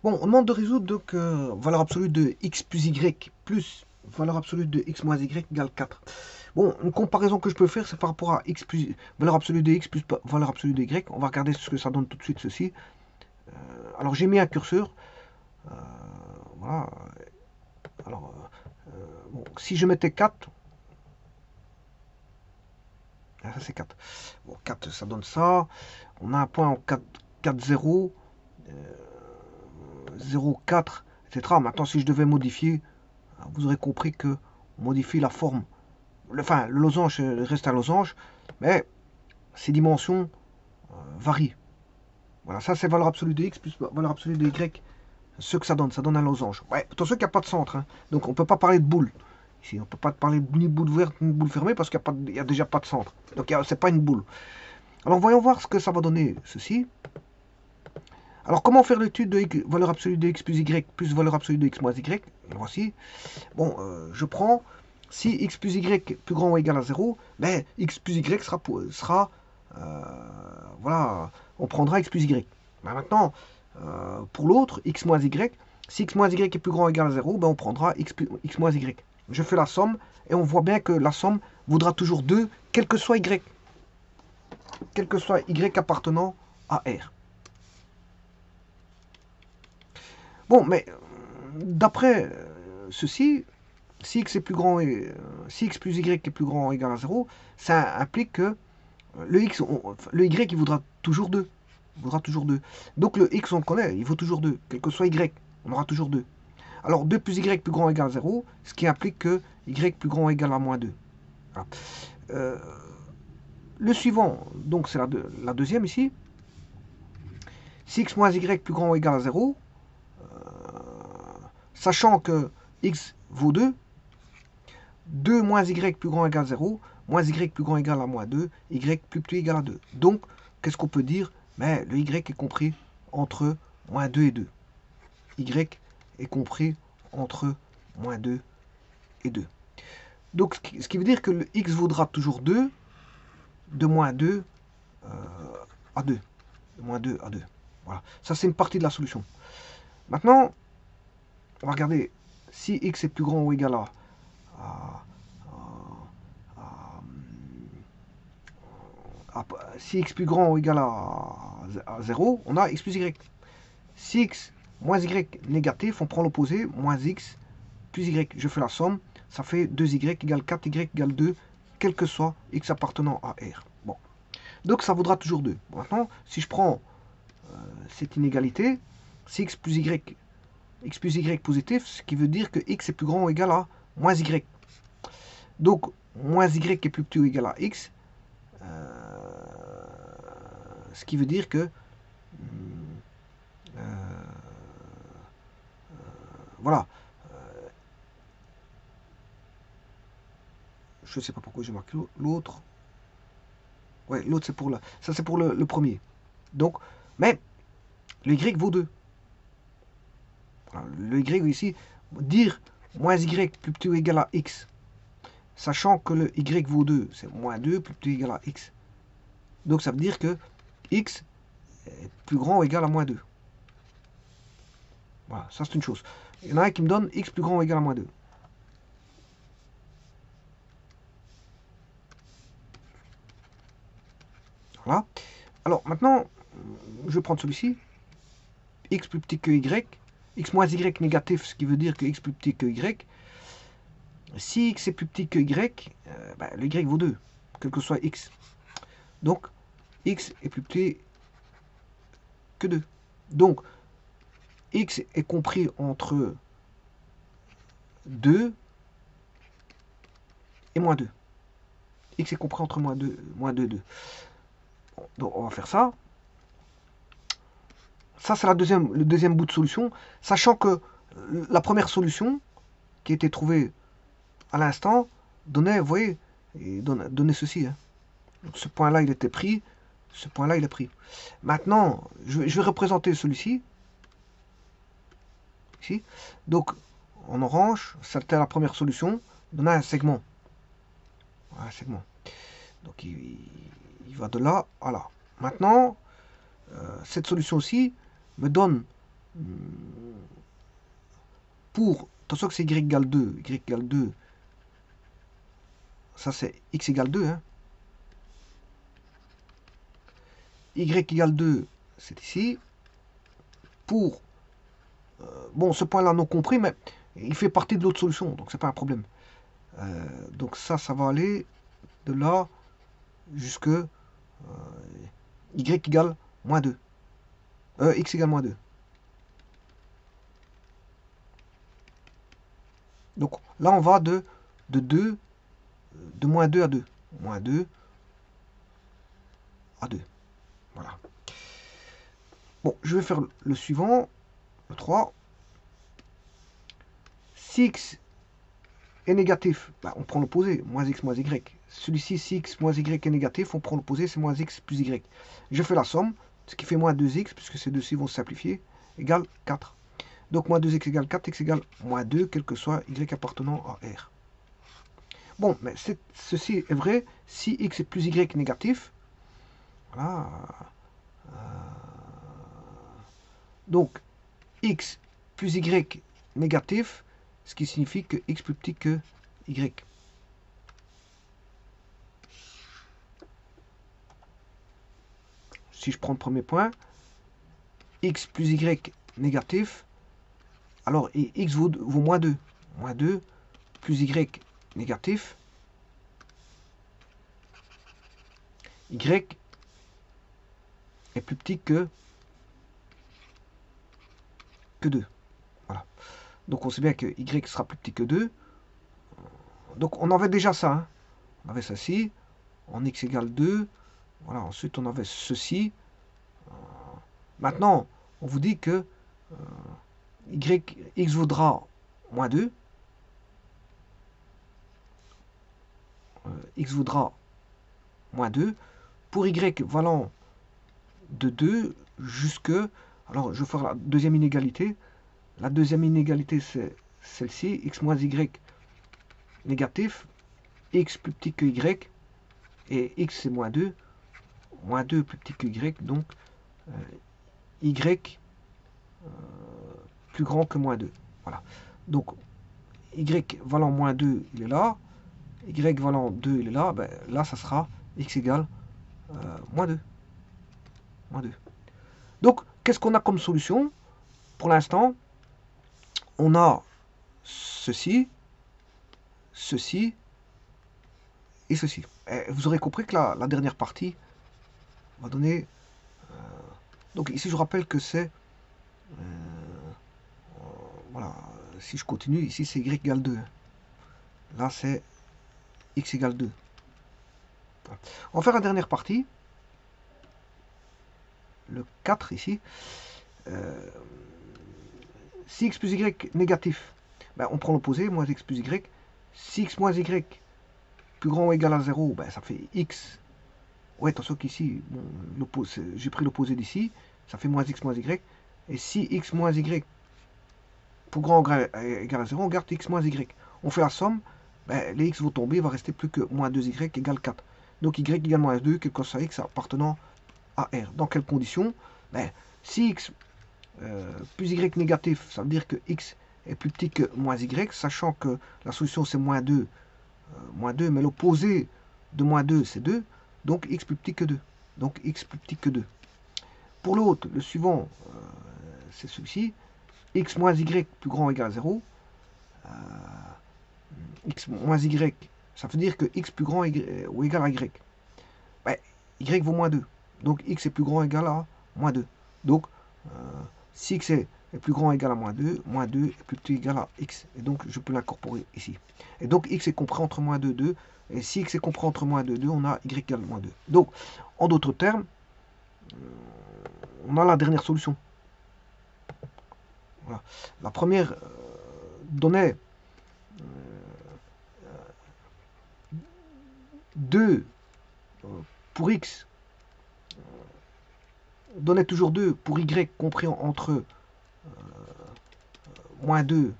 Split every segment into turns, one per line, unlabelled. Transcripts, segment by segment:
Bon, on demande de résoudre donc valeur absolue de x plus y plus valeur absolue de x moins y égale 4. Bon, une comparaison que je peux faire, c'est par rapport à x plus valeur absolue de x plus valeur absolue de y. On va regarder ce que ça donne tout de suite, ceci. Alors, j'ai mis un curseur. Voilà. Alors, bon, si je mettais 4, ça c'est 4. Bon, 4, ça donne ça. On a un point en 4, 4 0, 0, 4, etc. Maintenant, si je devais modifier, vous aurez compris que on modifie la forme. Enfin, le losange reste un losange, mais ses dimensions varient. Voilà, ça c'est valeur absolue de x plus valeur absolue de y. Ce que ça donne un losange. Ouais, attention qu'il n'y a pas de centre, hein. Donc on ne peut pas parler de boule. Ici, on ne peut pas parler ni de boule ouverte ni de boule fermée parce qu'il n'y a, déjà pas de centre. Donc c'est pas une boule. Alors voyons voir ce que ça va donner, ceci. Alors comment faire l'étude de valeur absolue de x plus y plus valeur absolue de x moins y. Voici. Bon, je prends, si x plus y plus grand ou égal à 0, ben, x plus y sera voilà, on prendra x plus y. Ben, maintenant, pour l'autre, x moins y, si x moins y est plus grand ou égal à 0, ben, on prendra x moins y. Je fais la somme, et on voit bien que la somme vaudra toujours 2, quel que soit y. Quel que soit y appartenant à R. Bon, mais d'après ceci, si x est plus grand et si x plus y est plus grand ou égal à 0, ça implique que le y il vaudra toujours 2. Il vaudra toujours 2. Donc le x on le connaît, il vaut toujours 2. Quel que soit y, on aura toujours 2. Alors 2 plus y plus grand ou égal à 0, ce qui implique que y plus grand ou égal à moins 2. Voilà. Le suivant, donc c'est la deuxième ici. Si x moins y plus grand ou égal à 0, sachant que x vaut 2, 2 moins y plus grand ou égal à 0, moins y plus grand ou égal à moins 2, y plus petit égal à 2. Donc, qu'est-ce qu'on peut dire? Mais le y est compris entre moins 2 et 2. Y est compris entre moins 2 et 2. Donc, ce qui veut dire que le x vaudra toujours 2, de moins 2 à 2. De moins 2 à 2. Voilà. Ça, c'est une partie de la solution. Maintenant, on va regarder si x est plus grand ou égal si x plus grand ou égal à 0, on a x plus y. Si x moins y négatif, on prend l'opposé, moins x plus y. Je fais la somme, ça fait 2y égale 4y égale 2, quel que soit x appartenant à R. Bon. Donc ça vaudra toujours 2. Bon, maintenant, si je prends cette inégalité, si x plus y positif, ce qui veut dire que x est plus grand ou égal à moins y. Donc, moins y est plus petit ou égal à x, ce qui veut dire que voilà, je ne sais pas pourquoi j'ai marqué l'autre. Ouais, l'autre c'est pour ça c'est pour le premier. Donc, mais le y vaut 2. Voilà, le y ici, dire moins y plus petit ou égal à x, sachant que le y vaut 2, c'est moins 2 plus petit ou égal à x. Donc ça veut dire que x est plus grand ou égal à moins 2. Voilà, ça c'est une chose. Il y en a un qui me donne x plus grand ou égal à moins 2. Voilà. Alors maintenant, je vais prendre celui-ci. X plus petit que y. X moins y négatif, ce qui veut dire que x plus petit que y. Si x est plus petit que y, ben, le y vaut 2, quel que soit x. Donc, x est plus petit que 2. Donc, x est compris entre 2 et moins 2. X est compris entre moins 2 et 2. Bon, donc, on va faire ça. Ça, c'est le deuxième bout de solution, sachant que la première solution qui a été trouvée à l'instant donnait, vous voyez, donnait ceci. Hein. Donc, ce point-là, il était pris. Ce point-là, il est pris. Maintenant, je vais représenter celui-ci. Ici. Donc, en orange, c'était la première solution. Il donnait un segment. Un segment. Donc, il va de là à là. Maintenant, cette solution-ci me donne pour, attention que c'est y égale 2, y égale 2, ça c'est x égale 2, hein. Y égale 2, c'est ici. Pour, bon, ce point-là non compris, mais il fait partie de l'autre solution, donc c'est pas un problème. Donc ça va aller de là jusque y égale moins 2. X égale moins 2. Donc là, on va de moins 2 à 2. Moins 2 à 2. Voilà. Bon, je vais faire le suivant, le 3. Si x est négatif, bah, on prend l'opposé, moins x moins y. Celui-ci, si x moins y est négatif, on prend l'opposé, c'est moins x plus y. Je fais la somme, ce qui fait moins 2x, puisque ces deux-ci vont se simplifier, égale 4. Donc moins 2x égale 4, x égale moins 2, quel que soit y appartenant à R. Bon, mais ceci est vrai si x est plus y négatif. Voilà. Donc, x plus y négatif, ce qui signifie que x plus petit que y. Si je prends le premier point, x plus y négatif, alors x vaut moins 2. Moins 2 plus y négatif, y est plus petit que 2. Voilà. Donc on sait bien que y sera plus petit que 2. Donc on avait déjà ça. Hein. On avait ceci. En x égale 2. Voilà. Ensuite on avait ceci. Maintenant, on vous dit que x vaudra moins 2. X vaudra moins 2. Pour y valant de 2 jusque... Alors, je vais faire la deuxième inégalité. La deuxième inégalité, c'est celle-ci. X moins y négatif. X plus petit que y. Et x, c'est moins 2. Moins 2 plus petit que y. Donc, y plus grand que moins 2. Voilà. Donc, y valant moins 2, il est là. Y valant 2, il est là. Ben, là, ça sera x égale moins 2. Moins 2. Donc, qu'est-ce qu'on a comme solution? Pour l'instant, on a ceci, ceci et ceci. Et vous aurez compris que la dernière partie va donner... donc ici, je rappelle que c'est... voilà, si je continue, ici c'est y égale 2. Là, c'est x égale 2. On va faire la dernière partie. Le 4 ici. Si x plus y négatif, ben, on prend l'opposé, moins x plus y. Si x moins y plus grand ou égal à 0, ben, ça fait x. Ouais, attention qu'ici, bon, j'ai pris l'opposé d'ici, ça fait moins x moins y. Et si x moins y plus grand ou égal à 0, on garde x moins y. On fait la somme, ben, les x vont tomber, il va rester plus que moins 2y égale 4. Donc y égale moins 2, quel que soit x appartenant à R. Dans quelles conditions? Ben, si x plus y négatif, ça veut dire que x est plus petit que moins y, sachant que la solution c'est moins 2, mais l'opposé de moins 2 c'est 2, donc x plus petit que 2. Donc x plus petit que 2. Pour l'autre, le suivant, c'est celui-ci, x moins y plus grand ou égal à 0, x moins y, ça veut dire que x plus grand ou égal à y. Ben, y vaut moins 2, donc x est plus grand ou égal à moins 2. Donc, si x est plus grand ou égal à moins 2 est plus petit ou égal à x. Et donc, je peux l'incorporer ici. Et donc, x est compris entre moins 2 et 2. Et si x est compris entre moins 2 et 2, on a y égale moins 2. Donc, en d'autres termes, on a la dernière solution. Voilà. La première donnait 2 pour x, donnait toujours 2 pour y compris entre moins 2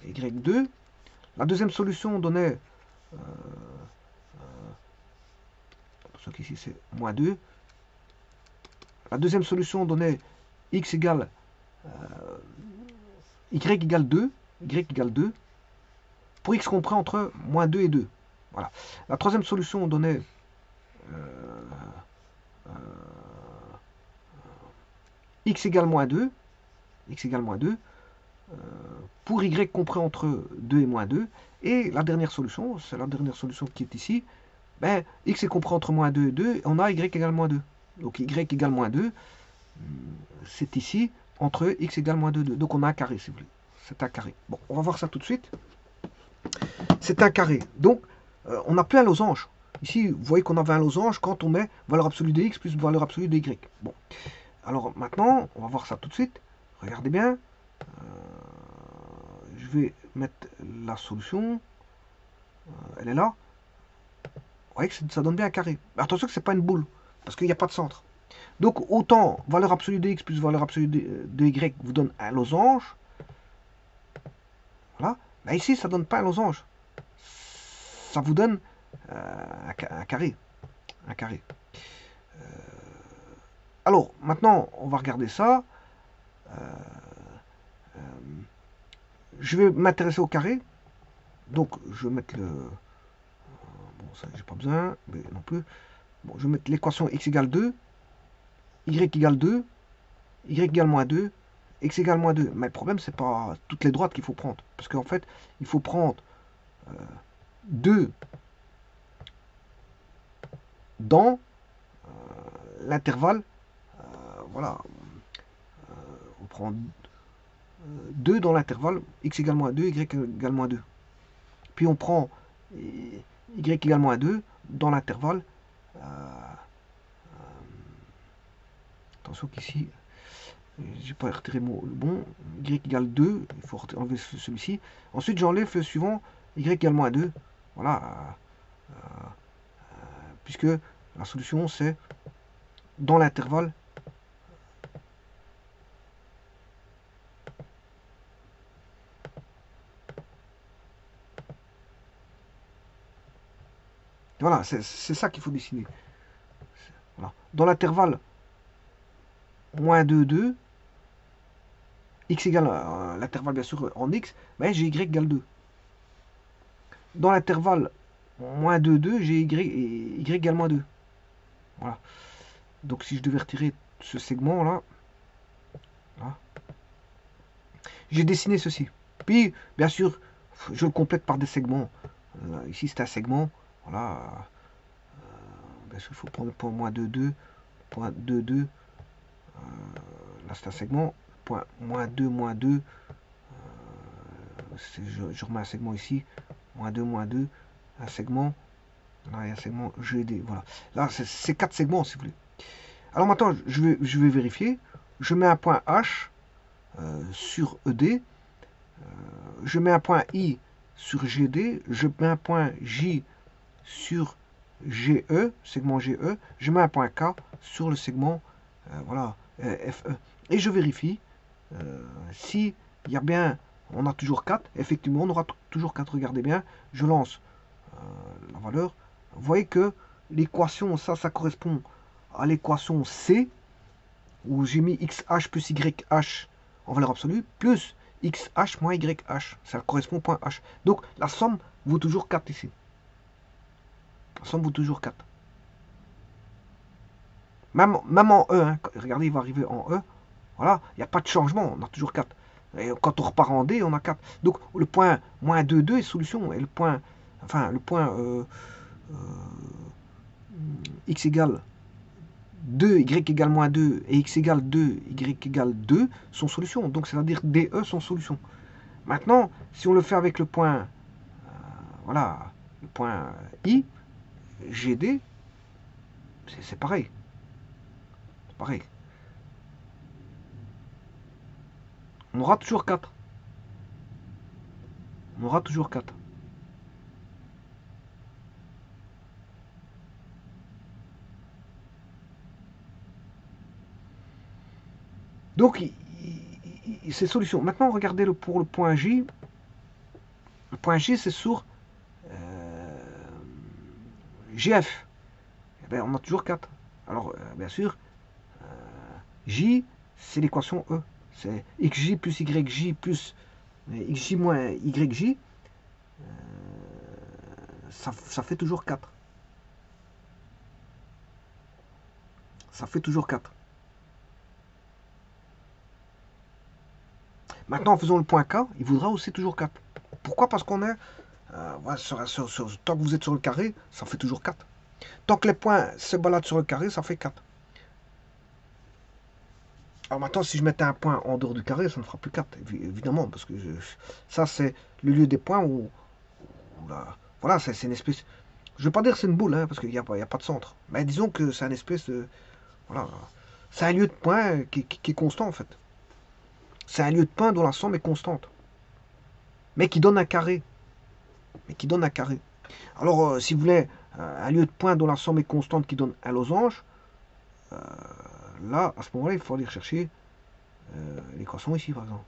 et y2. La deuxième solution donnait, attention qu'ici c'est moins 2. La deuxième solution donnait x égale y égale 2, pour x compris entre moins 2 et 2. Voilà. La troisième solution, on donnait x égale moins 2, pour y compris entre 2 et moins 2. Et la dernière solution, c'est la dernière solution qui est ici, ben, x est compris entre moins 2 et 2, et on a y égale moins 2. Donc y égale moins 2, c'est ici, entre x égale moins 2, 2. Donc on a un carré, si vous voulez. C'est un carré. Bon, on va voir ça tout de suite. C'est un carré. Donc, on n'a plus un losange. Ici, vous voyez qu'on avait un losange quand on met valeur absolue de x plus valeur absolue de y. Bon. Alors maintenant, on va voir ça tout de suite. Regardez bien. Je vais mettre la solution. Elle est là. Vous voyez que ça donne bien un carré. Mais attention que ce n'est pas une boule, parce qu'il n'y a pas de centre. Donc autant valeur absolue de x plus valeur absolue de y vous donne un losange. Voilà. Mais ici, ça ne donne pas un losange. Ça vous donne un carré. Un carré. Alors, maintenant, on va regarder ça. Je vais m'intéresser au carré. Donc, je vais mettre le... Bon, ça, j'ai pas besoin, mais non plus. Bon, je vais mettre l'équation x égale 2, y égale 2, y égale moins 2, x égale moins 2. Mais le problème, c'est pas toutes les droites qu'il faut prendre. Parce qu'en fait, il faut prendre 2 dans l'intervalle. Voilà. On prend 2 dans l'intervalle x égale moins 2, y égale moins 2. Puis on prend y égale moins 2 dans l'intervalle. Attention qu'ici, j'ai pas retiré le bon. Y égale 2, il faut enlever celui-ci. Ensuite, j'enlève le suivant, y égale moins 2. Voilà. Puisque la solution, c'est dans l'intervalle. Voilà, c'est ça qu'il faut dessiner. Voilà. Dans l'intervalle moins 2, 2, x égale, l'intervalle bien sûr en x, mais j'ai y égale 2. Dans l'intervalle moins 2, 2, j'ai y égale moins 2. Voilà. Donc si je devais retirer ce segment là, j'ai dessiné ceci. Puis, bien sûr, je le complète par des segments. Ici, c'est un segment. Voilà. Bien sûr, il faut prendre le point moins 2, 2. Point 2, 2. Là, c'est un segment. Point moins 2, moins 2. Je remets un segment ici. Moins 2, 2. Un segment. Là, il y a un segment GD. Voilà. Là, c'est 4 segments, si vous voulez. Alors maintenant, je vais vérifier. Je mets un point H sur ED. Je mets un point I sur GD. Je mets un point J sur GE, segment GE. Je mets un point K sur le segment voilà, FE. Et je vérifie si il y a bien, on a toujours 4. Effectivement, on aura toujours 4. Regardez bien. Je lance la valeur. Vous voyez que l'équation, ça correspond à l'équation C, où j'ai mis XH plus YH en valeur absolue, plus XH moins YH. Ça correspond au point H. Donc, la somme vaut toujours 4 ici. La somme vaut toujours 4. Même en E, hein, regardez, il va arriver en E. Voilà, il n'y a pas de changement, on a toujours 4. Et quand on repart en D, on a 4. Donc, le point moins 2, 2 est solution. Et le point, enfin, le point x égale 2, y égale moins 2 et x égale 2, y égale 2 sont solutions. Donc, c'est-à-dire DE sont solutions. Maintenant, si on le fait avec le point, voilà, le point I, GD, c'est pareil. C'est pareil. On aura toujours 4. On aura toujours 4. Donc, c'est solution. Maintenant, regardez pour le point J. Le point J, c'est sur GF. Eh bien, on a toujours 4. Alors, bien sûr, J, c'est l'équation E. c'est xj plus yj plus xj moins yj, ça fait toujours 4. Ça fait toujours 4. Maintenant, en faisant le point K, il voudra aussi toujours 4. Pourquoi? Parce qu'on est... tant que vous êtes sur le carré, ça fait toujours 4. Tant que les points se baladent sur le carré, ça fait 4. Alors maintenant, si je mettais un point en dehors du carré, ça ne fera plus 4, évidemment, parce que ça, c'est le lieu des points où voilà, c'est une espèce... Je ne veux pas dire que c'est une boule, hein, parce qu'il n'y a pas de centre. Mais disons que c'est une espèce de... Voilà. C'est un lieu de points qui est constant, en fait. C'est un lieu de points dont la somme est constante. Mais qui donne un carré. Alors, si vous voulez un lieu de points dont la somme est constante qui donne un losange, là, à ce moment-là, il faut aller chercher l'équation ici, par exemple.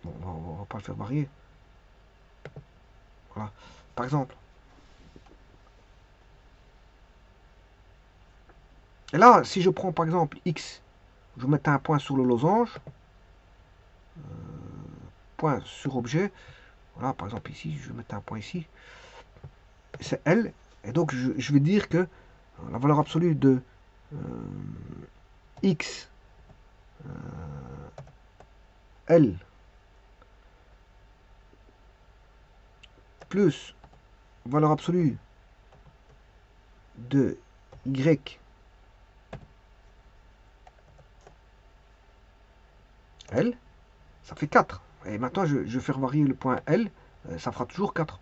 Bon, on va pas le faire varier. Voilà. Par exemple. Et là, si je prends par exemple x, je mets un point sur le losange, point sur objet. Voilà, par exemple ici, je mets un point ici. C'est L. Et donc, je vais dire que la valeur absolue de x L plus valeur absolue de y L, ça fait 4. Et maintenant, je vais faire varier le point L, ça fera toujours 4.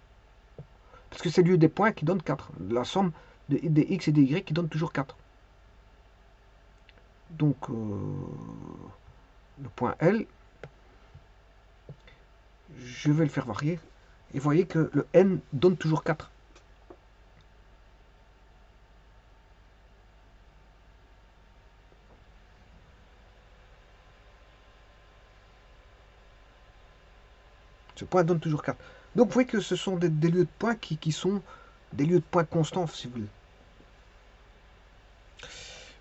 Parce que c'est le lieu des points qui donne 4. La somme des x et des y qui donne toujours 4. Donc, le point L, je vais le faire varier. Et vous voyez que le n donne toujours 4. Ce point donne toujours 4. Donc vous voyez que ce sont des lieux de points qui sont des lieux de points constants, si vous voulez.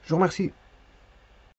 Je vous remercie.